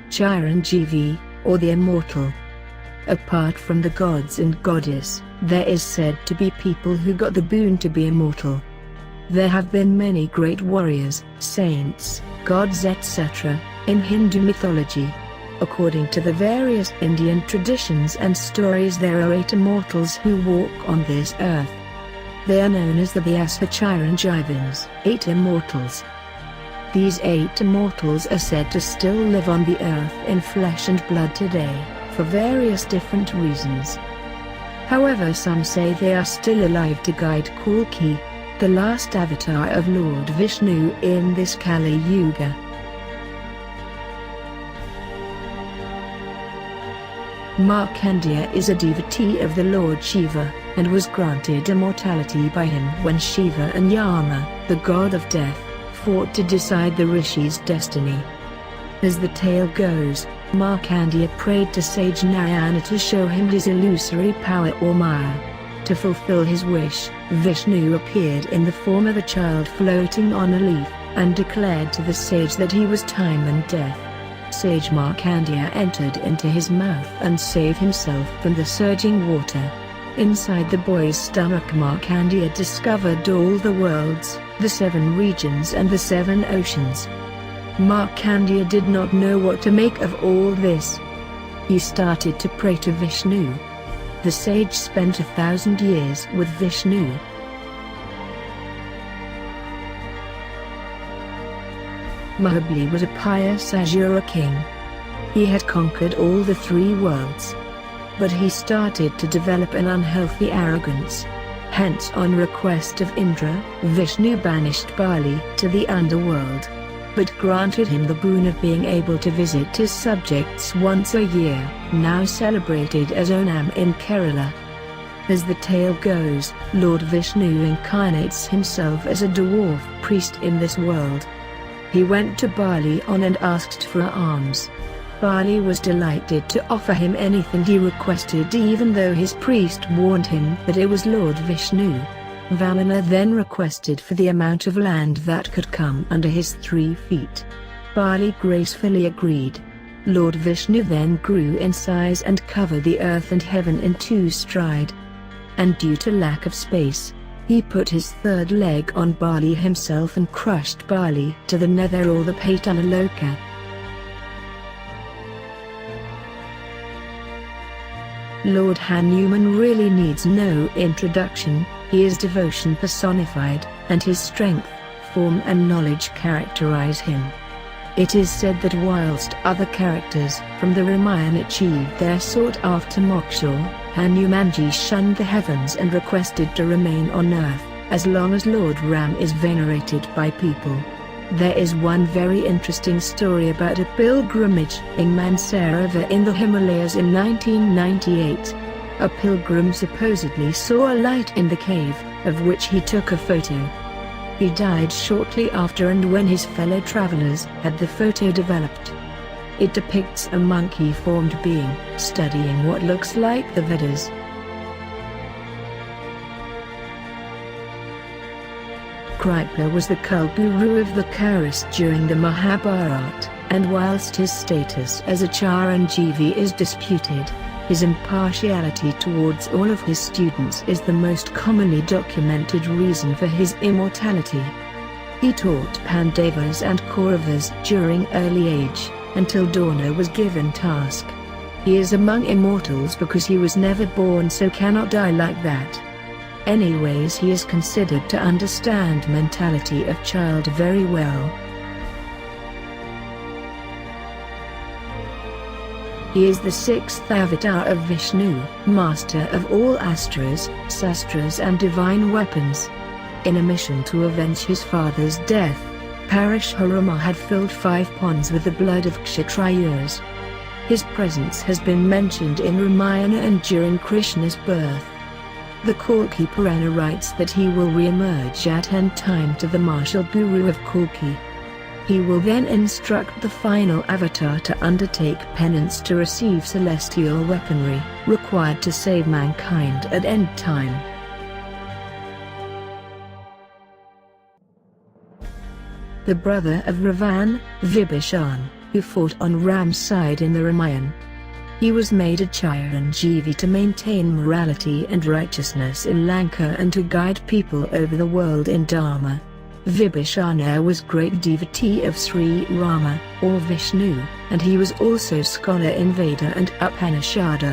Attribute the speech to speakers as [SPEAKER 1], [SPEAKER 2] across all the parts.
[SPEAKER 1] Chiranjeevi, or the immortal. Apart from the gods and goddess, there is said to be people who got the boon to be immortal. There have been many great warriors, saints, gods etc., in Hindu mythology. According to the various Indian traditions and stories, there are 8 immortals who walk on this earth. They are known as the Vyasa-Chiranjivins, 8 immortals. These 8 immortals are said to still live on the earth in flesh and blood today, for various different reasons. However, some say they are still alive to guide Kalki, the last avatar of Lord Vishnu in this Kali Yuga. Markandeya is a devotee of the Lord Shiva, and was granted immortality by him when Shiva and Yama, the god of death, fought to decide the Rishi's destiny. As the tale goes, Markandeya prayed to sage Narayana to show him his illusory power or Maya. To fulfill his wish, Vishnu appeared in the form of a child floating on a leaf, and declared to the sage that he was time and death. Sage Markandeya entered into his mouth and saved himself from the surging water. Inside the boy's stomach, Markandeya discovered all the worlds, the 7 regions and the 7 oceans. Markandeya did not know what to make of all this. He started to pray to Vishnu. The sage spent 1,000 years with Vishnu. Mahabali was a pious Asura king. He had conquered all the 3 worlds. But he started to develop an unhealthy arrogance. Hence, on request of Indra, Vishnu banished Bali to the underworld, but granted him the boon of being able to visit his subjects once a year, now celebrated as Onam in Kerala. As the tale goes, Lord Vishnu incarnates himself as a dwarf priest in this world. He went to Bali and asked for alms. Bali was delighted to offer him anything he requested, even though his priest warned him that it was Lord Vishnu. Vamana then requested for the amount of land that could come under his 3 feet. Bali gracefully agreed. Lord Vishnu then grew in size and covered the earth and heaven in 2 strides. And due to lack of space, he put his 3rd leg on Bali himself and crushed Bali to the nether or the Patalaloka. Lord Hanuman really needs no introduction. He is devotion personified, and his strength, form and knowledge characterize him. It is said that whilst other characters from the Ramayana achieved their sought-after moksha, Hanumanji shunned the heavens and requested to remain on earth, as long as Lord Ram is venerated by people. There is one very interesting story about a pilgrimage in Mansarova in the Himalayas in 1998. A pilgrim supposedly saw a light in the cave, of which he took a photo. He died shortly after, and when his fellow travelers had the photo developed, it depicts a monkey-formed being, studying what looks like the Vedas. Kripacharya was the cult guru of the Kauravas during the Mahabharata, and whilst his status as a Chiranjeevi is disputed, his impartiality towards all of his students is the most commonly documented reason for his immortality. He taught Pandavas and Kauravas during early age, until Drona was given task. He is among immortals because he was never born, so cannot die like that. Anyways, he is considered to understand mentality of child very well. He is the 6th avatar of Vishnu, master of all astras, sastras and divine weapons. In a mission to avenge his father's death, Parashurama had filled 5 ponds with the blood of Kshatriyas. His presence has been mentioned in Ramayana and during Krishna's birth. The Kalki Purana writes that he will re-emerge at end time to the martial guru of Kalki. He will then instruct the final avatar to undertake penance to receive celestial weaponry, required to save mankind at end time. The brother of Ravan, Vibhishana, who fought on Ram's side in the Ramayana. He was made a Chiranjeevi to maintain morality and righteousness in Lanka and to guide people over the world in Dharma. Vibhishana was great devotee of Sri Rama, or Vishnu, and he was also scholar in Veda and Upanishad.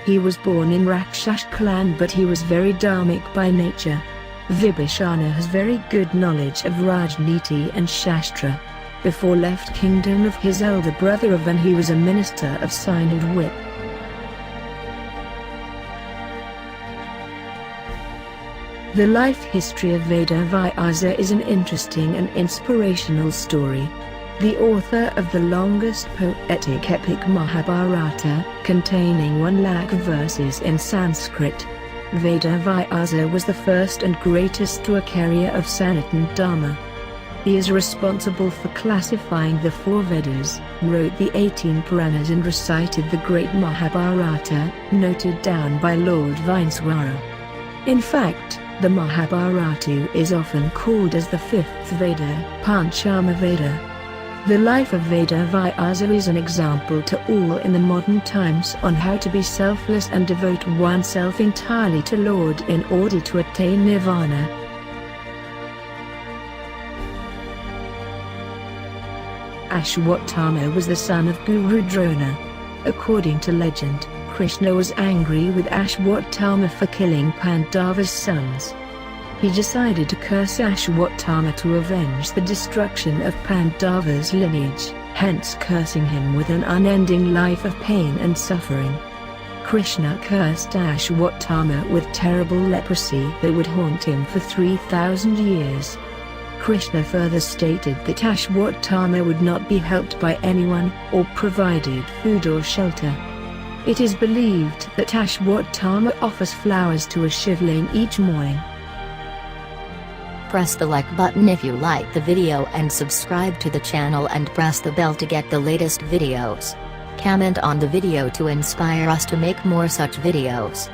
[SPEAKER 1] He was born in Rakshas clan, but he was very dharmic by nature. Vibhishana has very good knowledge of Rajniti and Shastra. Before left kingdom of his elder brother when he was a minister of sign and whip. The life history of Vyasa is an interesting and inspirational story. The author of the longest poetic epic Mahabharata, containing 100,000 verses in Sanskrit, Vyasa was the first and greatest Acharya of Sanatana Dharma. He is responsible for classifying the 4 Vedas, wrote the 18 Puranas and recited the great Mahabharata, noted down by Lord Vineswara. In fact, the Mahabharata is often called as the 5th Veda, Panchama Veda. The life of Vyasa is an example to all in the modern times on how to be selfless and devote oneself entirely to Lord in order to attain nirvana. Ashwasthama was the son of Guru Drona. According to legend, Krishna was angry with Ashwasthama for killing Pandava's sons. He decided to curse Ashwasthama to avenge the destruction of Pandava's lineage, hence cursing him with an unending life of pain and suffering. Krishna cursed Ashwasthama with terrible leprosy that would haunt him for 3,000 years. Krishna further stated that Ashwasthama would not be helped by anyone, or provided food or shelter. It is believed that Ashwasthama offers flowers to a shivling each morning.
[SPEAKER 2] Press the like button if you like the video and subscribe to the channel and press the bell to get the latest videos. Comment on the video to inspire us to make more such videos.